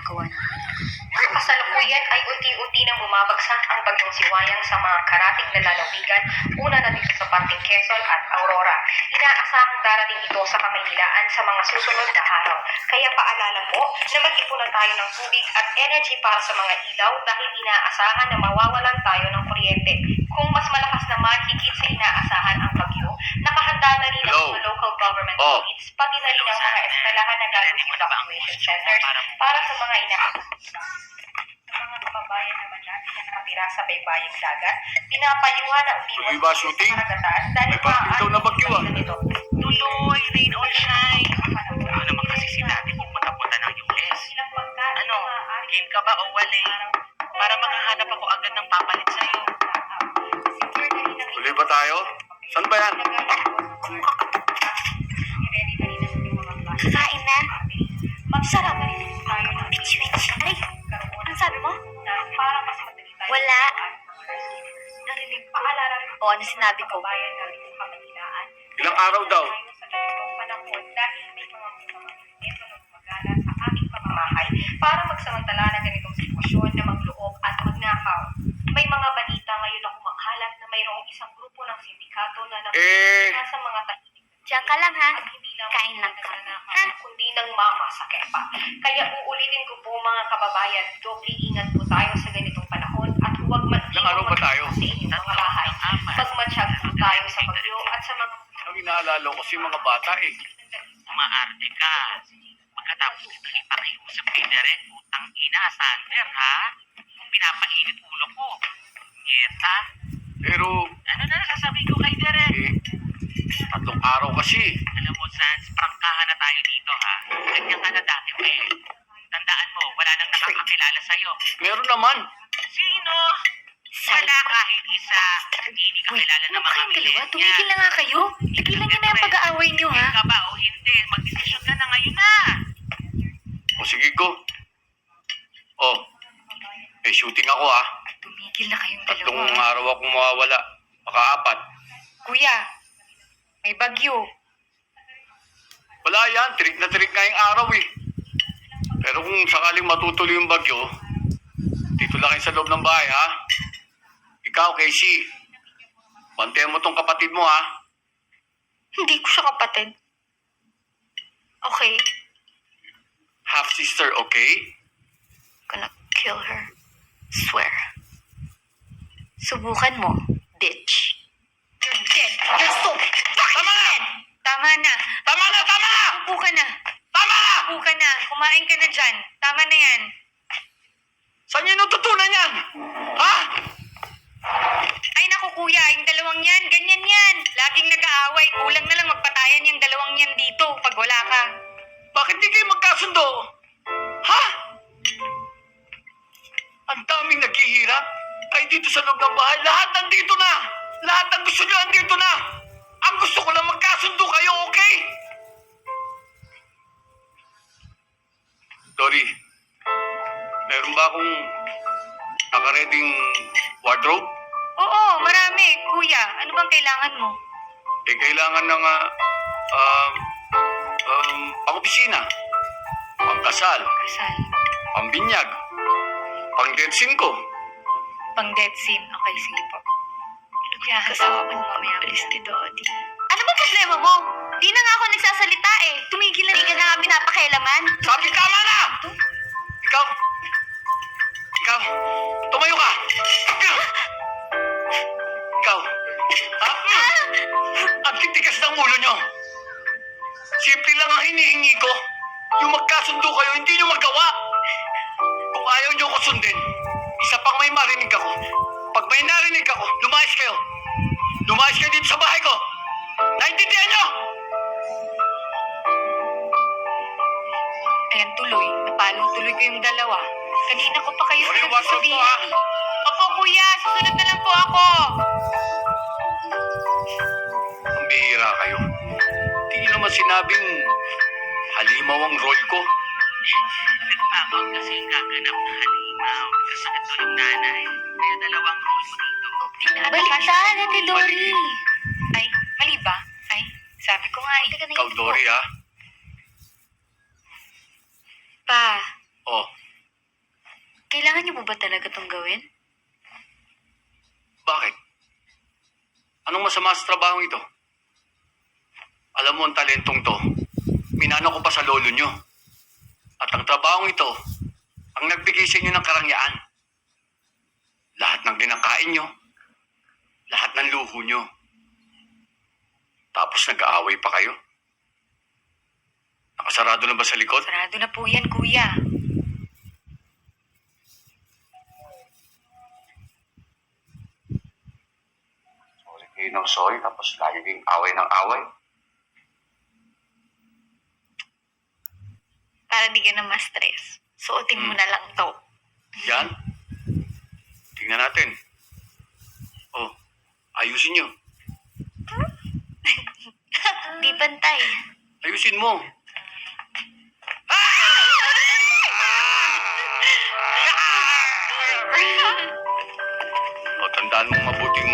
ginagawa niyo? Kasalukuyan ay unti-unti nang bumabagsak ang bagyong siwayang sa mga karating na lalawigan, una na dito sa Parting Quezon at Aurora. Inaasahang darating ito sa Kamaynilaan sa mga susunod na araw. Kaya paalala po na mag-ipunan tayo ng tubig at energy para sa mga ilaw dahil inaasahan na mawawalan tayo ng kuryente. Kung mas malakas naman higit sa inaasahan ang bagyo, nakahanda na rin ang mga local government units, pati na rin ang mga eskwelahan na gagawing evacuation centers para sa mga sa mga kababayan naman natin na nakatira sa baybayang dagat, pinapayuhan na umiwas sa karagatan dahil may parang daw na bagyo nito. Tuloy, rain or shine. Ano naman kasi sinabi kung matapunta ng US? Ano, game ka ba o wala? Para makahanap ako agad ng papalit sa'yo. Tuloy ba tayo? Saan ba yan? Kakain na. Magsarap. Ay, ang sabi mo? Wala. Narinig pa. O, ano sinabi ko? Ilang araw daw? Para magsamantala ng ganitong sitwasyon na magloob at magnakaw. May mga balita ngayon na kumakalat na mayroong isang grupo ng sindikato na sa mga tahimik. Diyan ka lang ha. Kain lang ka. Ha? Kundi ng mamasakit pa. Kaya uulitin ko po mga kababayan, doble ingat po tayo sa ganitong panahon at huwag Ilang araw ba tayo? sa inyong mga bahay. Pagmatsyag po tayo sa bagyo at sa mga Ang inaalala ko kasi mga bata eh. Umaarte ka. Pagkatapos kita ipakiusap kay Derek, utang ina, Sander, ha? Pinapainit ulo ko. Nyeta. Pero, Ano na nasasabi ko kay Derek? tatlong araw kasi. Alam mo, Sans, prangkahan na tayo dito, ha? Ganyan ka na dati, Mel. Tandaan mo, wala nang nakakakilala sa'yo. Meron naman. Sino? Wala kahit isa. Hindi ka kilala ng mga kayong dalawa? millennial. Tumigil na nga kayo. Tigilan niyo na yung pag-aaway niyo ha. Ka ba o hindi? Magdesisyon ka na ngayon na. O sige ko. Oh, may shooting ako ah. Tumigil na kayong dalawa. Tatlong araw akong mawawala. Baka apat. Kuya, may bagyo. Wala yan. Trick na trick nga yung araw eh. Pero kung sakaling matutuloy yung bagyo, dito lang kayo sa loob ng bahay ha. Ikaw, Casey. Bantayan mo tong kapatid mo ha. Hindi ko siya kapatid. Okay, Half sister, okay? gonna kill her. Swear. Subukan mo, bitch. You're dead. You're so Tama na! Tama na. Tama na! Tama na! Upo ka na. Tama na! Upo ka na. Kumain ka na dyan. Tama na yan. Saan niyo natutunan yan? Ha? Ay naku kuya, yung dalawang yan, ganyan yan. Laging nag-aaway. Kulang na lang magpatayan yung dalawang yan dito pag wala ka. Bakit di kayo magkasundo? Ha? Ang daming naghihirap. Kayo dito sa loob ng bahay, lahat nandito na. Lahat ng gusto nyo nandito na. Ang gusto ko lang magkasundo kayo, okay? Dory, meron ba akong nakareding wardrobe? Oo, marami. Kuya, ano bang kailangan mo? Eh, kailangan ng pang-opisina, pang-kasal, Kasal. pang-binyag, pang-dead scene ko. Pang dead scene. Okay, sige po. Kuya, hasawa ko mamaya. Please ni Dodi. Ano ba problema mo? Di na nga ako nagsasalita eh. Tumigil na rin ka na nga pinapakialaman. Sabi, tama na! Ikaw, tumayo ka! Ikaw, ha? Ang titigas ng ulo nyo. Simple lang ang hinihingi ko. Yung magkasundo kayo, hindi nyo magawa. Kung ayaw nyo ko sundin, isa pang may marinig ako. Pag may narinig ako, lumayas kayo. Lumayas kayo dito sa bahay ko. Naintindihan nyo? Ayan, tuloy. Napalo-tuloy ko yung dalawa. Kanina ko pa kayo Sorry, wag po, sabihin. ha? Opo, kuya. Susunod na lang po ako. Ang bihira kayo. Hindi nyo naman sinabing halimaw ang role ko. Nagpapag kasi gaganap na halimaw. Kasakit to ng nanay. Kaya dalawang role mo dito. Baliktad, Ate Dory. Ay, mali ba? Ay, sabi ko nga. Ikaw, Dory, ha? Pa, Oh, ba talaga itong gawin? Bakit? Anong masama sa trabaho ito? Alam mo ang talentong to, minana ko pa sa lolo nyo. At ang trabahong ito, ang nagbigay sa inyo ng karangyaan. Lahat ng dinakain nyo, lahat ng luho nyo. Tapos nag-aaway pa kayo. Nakasarado na ba sa likod? Sarado na po yan, kuya. Sorry kayo ng sorry, tapos lagi kayong away ng away. Para di ka na ma-stress. Suotin mo na lang to. Yan. Tingnan natin. Oh, ayusin nyo. Di pantay. Ayusin mo. O, tandaan mong mabuti.